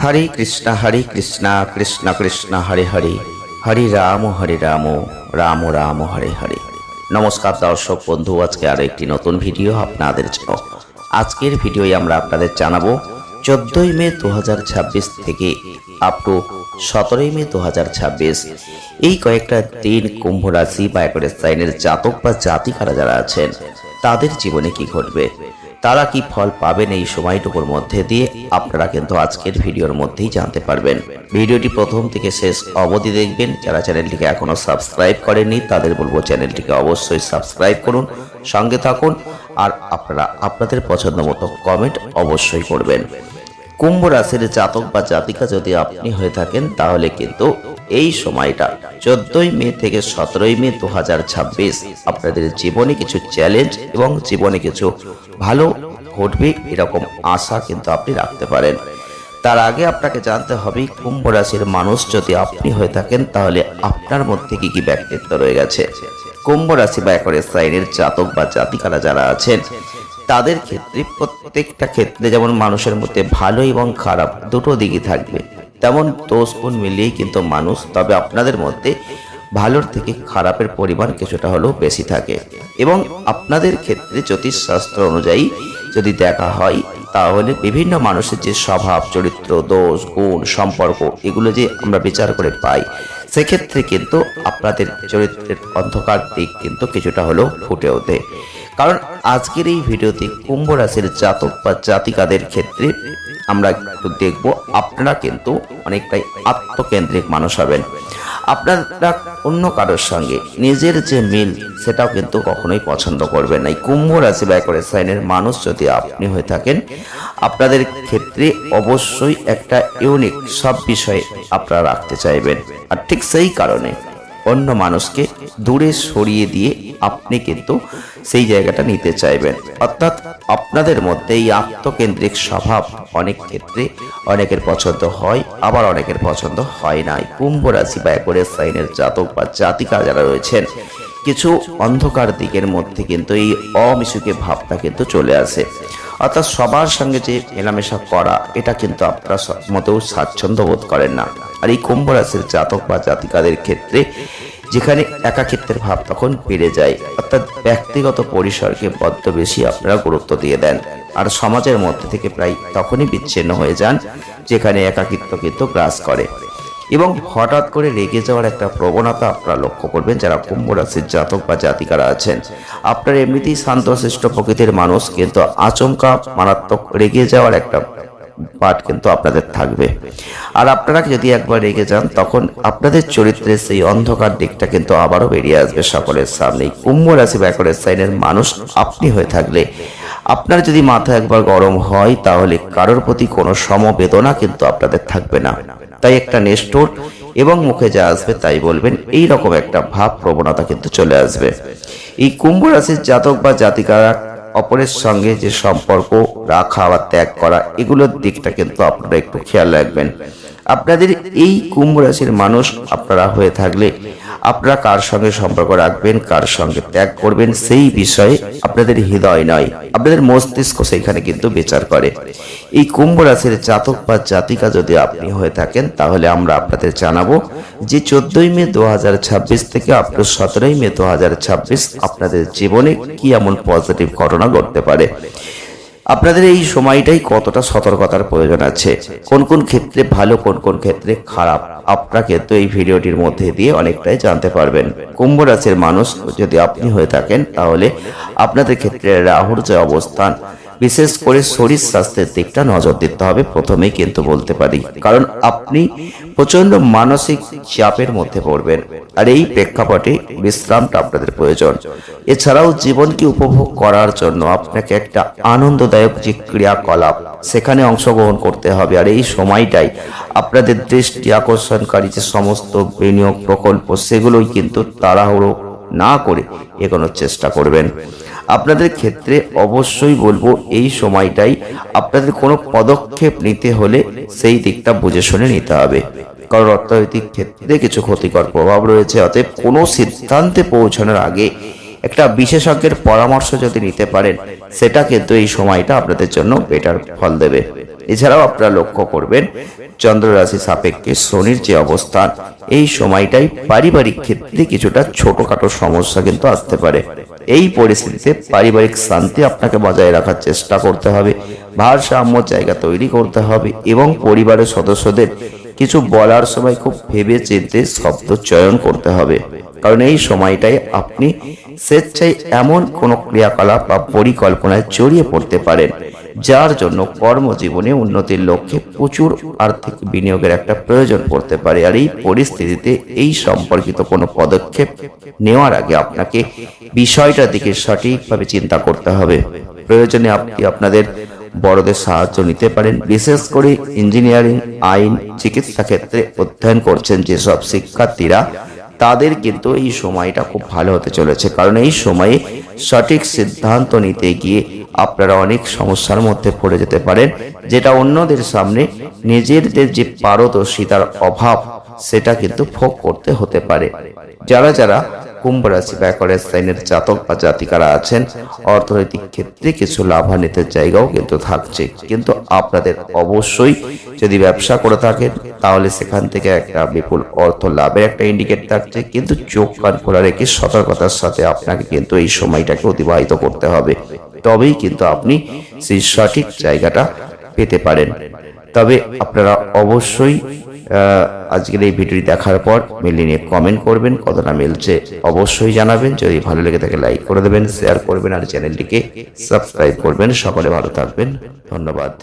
हरे कृष्णा कृष्ण कृष्ण हरे हरे हरे राम राम राम हरे हरे। नमस्कार दर्शक बंधु, आज के आरो एकटी नतून भिडियो आपनादेर जन्य। आजकेर भिडियोय आमरा आपनादेर जानाबो 14 मे 2026 থেকে আপ টু 17 মে 2026 এই কয়েকটা দিন কুম্ভ রাশি বা অ্যাকোয়ারিয়াস সাইনের জাতক বা জাতিকারা যারা আছেন তাদের জীবনে কি ঘটবে, তারা কি ফল পাবেন এই সময়টুকুর মধ্যে দিয়ে আপনারা কিন্তু আজকের ভিডিওর মধ্যেই জানতে পারবেন। ভিডিওটি প্রথম থেকে শেষ অবধি দেখবেন। যারা চ্যানেলটিকে এখনো সাবস্ক্রাইব করেননি তাদের বলবো চ্যানেলটিকে অবশ্যই সাবস্ক্রাইব করুন, সঙ্গে থাকুন আর আপনারা আপনাদের পছন্দ মতো কমেন্ট অবশ্যই করবেন। কুম্ভ রাশির জাতক বা জাতিকা যদি আপনি হয়ে থাকেন তাহলে কিন্তু এই সময়টা 14 মে থেকে 17 মে 2026 আপনাদের জীবনে কিছু চ্যালেঞ্জ এবং জীবনে কিছু ভালো ঘটবে এরকম আশা কিন্তু আপনি রাখতে পারেন। তার আগে আপনাকে জানতে হবে কুম্ভ রাশির মানুষ যদি আপনি হয়ে থাকেন তাহলে আপনার মধ্যে কি কি ব্যক্তিত্ব রয়ে গেছে। কুম্ভ রাশি বা অ্যাকোয়ারিয়াস সাইনের জাতক বা জাতিকারা যারা আছেন তাদের ক্ষেত্রে প্রত্যেকটা ক্ষেত্রে যেমন মানুষের মধ্যে ভালো এবং খারাপ দুটো দিকই থাকবে, তেমন দোষ গুণ মিলিয়েই কিন্তু মানুষ, তবে আপনাদের মধ্যে ভালোর থেকে খারাপের পরিমাণ কিছুটা হলেও বেশি থাকে। এবং আপনাদের ক্ষেত্রে জ্যোতিষশাস্ত্র অনুযায়ী যদি দেখা হয় তাহলে বিভিন্ন মানুষের যে স্বভাব চরিত্র দোষ গুণ সম্পর্ক এগুলো যে আমরা বিচার করে পাই, সেক্ষেত্রে কিন্তু আপনাদের চরিত্রের অন্ধকার দিক কিন্তু কিছুটা হলেও ফুটে ওঠে। কারণ আজকের এই ভিডিওতে কুম্ভ রাশির জাতক বা জাতিকাদের ক্ষেত্রে আমরা একটু দেখব আপনারা কিন্তু অনেকটাই আত্মকেন্দ্রিক মানুষ হবেন। আপনারা অন্য কারোর সঙ্গে নিজের যে মিল সেটাও কিন্তু কখনোই পছন্দ করবেন না। এই কুম্ভ রাশি বা অ্যাকোয়ারিয়াস সাইনের মানুষ যদি আপনি হয়ে থাকেন আপনাদের ক্ষেত্রে অবশ্যই একটা ইউনিক সব বিষয়ে আপনারা রাখতে চাইবেন, আর ঠিক সেই কারণে অন্য মানুষকে দূরে সরিয়ে দিয়ে আপনি কিন্তু সেই জায়গাটা নিতে চাইবেন। অর্থাৎ আপনাদের মধ্যে এই আত্মকেন্দ্রিক স্বভাব অনেক ক্ষেত্রে অনেকের পছন্দ হয়, আবার অনেকের পছন্দ হয় না। কুম্ভ রাশি বা অ্যাকোয়ারিয়াস সাইনের জাতক বা জাতিকা যারা রয়েছেন কিছু অন্ধকার দিকের মধ্যে কিন্তু এই অমিশুকে ভাবটা কিন্তু চলে আসে। অর্থাৎ সবার সঙ্গে যে মেলামেশা করা এটা কিন্তু আপনারা মোটেও স্বাচ্ছন্দ্য বোধ করেন না। আর এই কুম্ভ রাশির জাতক বা জাতিকাদের ক্ষেত্রে যেখানে একাকিত্বের ভাব তখন বেড়ে যায়, অর্থাৎ ব্যক্তিগত পরিসরকে বড্ড বেশি আপনারা গুরুত্ব দিয়ে দেন আর সমাজের মধ্যে থেকে প্রায় তখনই বিচ্ছিন্ন হয়ে যান যেখানে একাকিত্ব কিন্তু গ্রাস করে। এবং হঠাৎ করে রেগে যাওয়ার একটা প্রবণতা আপনারা লক্ষ্য করবেন যারা কুম্ভ রাশির জাতক বা জাতিকারা আছেন। আপনার এমনিতেই শান্তশিষ্ট প্রকৃতির মানুষ, কিন্তু আচমকা মারাত্মক রেগে যাওয়ার একটা পাঠ কিন্তু আপনাদের থাকবে। আর আপনারা যদি একবার রেগে যান তখন আপনাদের চরিত্রের সেই অন্ধকার দিকটা কিন্তু আবারও বেরিয়ে আসবে সকলের সামনেই। কুম্ভ রাশি বা অ্যাকোয়ারিয়াস সাইনের মানুষ আপনি হয়ে থাকলে আপনার যদি মাথা একবার গরম হয় তাহলে কারোর প্রতি কোনো সমবেদনা কিন্তু আপনাদের থাকবে না। তাই একটা নেষ্ঠুর এবং মুখে যা আসবে তাই বলবেন, এই রকম একটা ভাব প্রবণতা কিন্তু চলে আসবে। এই কুম্ভ রাশির জাতক বা জাতিকারা অপরের সঙ্গে যে সম্পর্ক রাখা বা ত্যাগ করা এগুলোর দিকটা কিন্তু আপনারা একটু খেয়াল রাখবেন। আপনাদের এই কুম্ভ রাশির মানুষ আপনারা হয়ে থাকলে আপনারা কার সঙ্গে সম্পর্ক রাখবেন কার সঙ্গে ত্যাগ করবেন সেই বিষয়ে আপনাদের হৃদয় নয়, আপনাদের মস্তিষ্ক সেইখানে কিন্তু বিচার করে। এই কুম্ভ রাশির জাতক বা জাতিকা যদি আপনি হয়ে থাকেন তাহলে আমরা আপনাদের জানাবো যে 14 মে 2026 থেকে আপ টু 17 মে 2026 আপনাদের জীবনে কি এমন পজিটিভ ঘটনা ঘটতে পারে। আপনাদের এই সময়টাই কতটা সতর্কতার প্রয়োজন আছে, কোন কোন ক্ষেত্রে ভালো কোন কোন ক্ষেত্রে খারাপ, আপনারা কিন্তু এই ভিডিওটির মধ্যে দিয়ে অনেকটাই জানতে পারবেন। কুম্ভ রাশির মানুষ যদি আপনি হয়ে থাকেন তাহলে আপনাদের ক্ষেত্রে রাহুর যে অবস্থান, বিশেষ করে শরীর স্বাস্থ্যের দিকটা নজর দিতে হবে প্রথমেই কিন্তু বলতে পারি, কারণ আপনি প্রচন্ড মানসিক চাপের মধ্যে পড়বেন আর এই প্রেক্ষাপটে বিশ্রামটা আপনাদের প্রয়োজন। এছাড়াও জীবনকে উপভোগ করার জন্য আপনাকে একটা আনন্দদায়ক যে ক্রিয়াকলাপ সেখানে অংশগ্রহণ করতে হবে। আর এই সময়টাই আপনাদের দৃষ্টি আকর্ষণকারী যে সমস্ত বিনিয়োগ প্রকল্প সেগুলোই কিন্তু তাড়াহুড়ো না করে এগোনোর চেষ্টা করবেন। আপনাদের ক্ষেত্রে অবশ্যই বলবো এই সময়টাই আপনাদের কোনো পদক্ষেপ নিতে হলে সেই দিকটা বুঝে শুনে নিতে হবে, কারণ অর্থনৈতিক ক্ষেত্রে কিছু ক্ষতিকর প্রভাব রয়েছে। অতএব কোনো সিদ্ধান্তে পৌঁছানোর আগে একটা বিশেষজ্ঞের পরামর্শ যদি নিতে পারেন সেটা কিন্তু এই সময়টা আপনাদের জন্য বেটার ফল দেবে। এছাড়াও আপনারা লক্ষ্য করবেন চন্দ্র রাশি সাপেক্ষে শনির যে অবস্থান, এই সময়টাই পারিবারিক ক্ষেত্রে কিছুটা ছোটখাটো সমস্যা কিন্তু আসতে পারে। এই পরিস্থিতিতে পারিবারিক শান্তি আপনাকে বজায় রাখার চেষ্টা করতে হবে, ভারসাম্য জায়গা তৈরি করতে হবে এবং পরিবারের সদস্যদের কিছু বলার সময় খুব ভেবে চিন্তে শব্দ চয়ন করতে হবে। কারণ এই সময়টায় আপনি স্বেচ্ছায় এমন কোনো ক্রিয়াকলাপ বা পরিকল্পনায় জড়িয়ে পড়তে পারেন যার জন্য কর্মজীবনে উন্নতির লক্ষ্যে প্রচুর আর্থিক বিনিয়োগের একটা প্রয়োজন পড়তে পারে। আর এই পরিস্থিতিতে এই সম্পর্কিত কোনো পদক্ষেপ নেওয়ার আগে আপনাকে বিষয়টার দিকে সঠিকভাবে চিন্তা করতে হবে। প্রয়োজনে আপনি আপনাদের বড়দের সাহায্য নিতে পারেন। বিশেষ করে ইঞ্জিনিয়ারিং, আইন, চিকিৎসা ক্ষেত্রে অধ্যয়ন করছেন যেসব শিক্ষার্থীরা, তাদের কিন্তু এই সময়টা খুব ভালো হতে চলেছে। কারণ এই সময়ে সঠিক সিদ্ধান্ত নিতে গিয়ে আপনারা অনেক সমস্যার মধ্যে পড়ে যেতে পারেন, যেটা অন্যদের সামনে নিজেদের যে পারদর্শিতার অভাব সেটা কিন্তু ভোগ করতে হতে পারে। যারা যারা কুম্ভ রাশি বা অ্যাকোয়ারিয়াস সাইনের জাতক বা জাতিকারা আছেন, অর্থনৈতিক ক্ষেত্রে কিছু লাভান্বিতের জায়গাও কিন্তু থাকছে। কিন্তু আপনাদের অবশ্যই যদি ব্যবসা করে থাকেন তাহলে সেখান থেকে একটা বিপুল অর্থ লাভের একটা ইন্ডিকেট থাকছে। কিন্তু চোখ কান খোলা রেখে সতর্কতার সাথে আপনাকে কিন্তু এই সময়টাকে অতিবাহিত করতে হবে, তবেই কিন্তু আপনি সেই সঠিক জায়গাটা পেতে পারেন। তবে আপনারা অবশ্যই আজকের এই ভিডিওটি দেখার পর মিলিয়ে নিয়ে কমেন্ট করবেন, কতটা মিলছে অবশ্যই জানাবেন। যদি ভালো লেগে থাকে লাইক করে দেবেন, শেয়ার করবেন আর চ্যানেলটিকে সাবস্ক্রাইব করবেন। সকলে ভালো থাকবেন, ধন্যবাদ।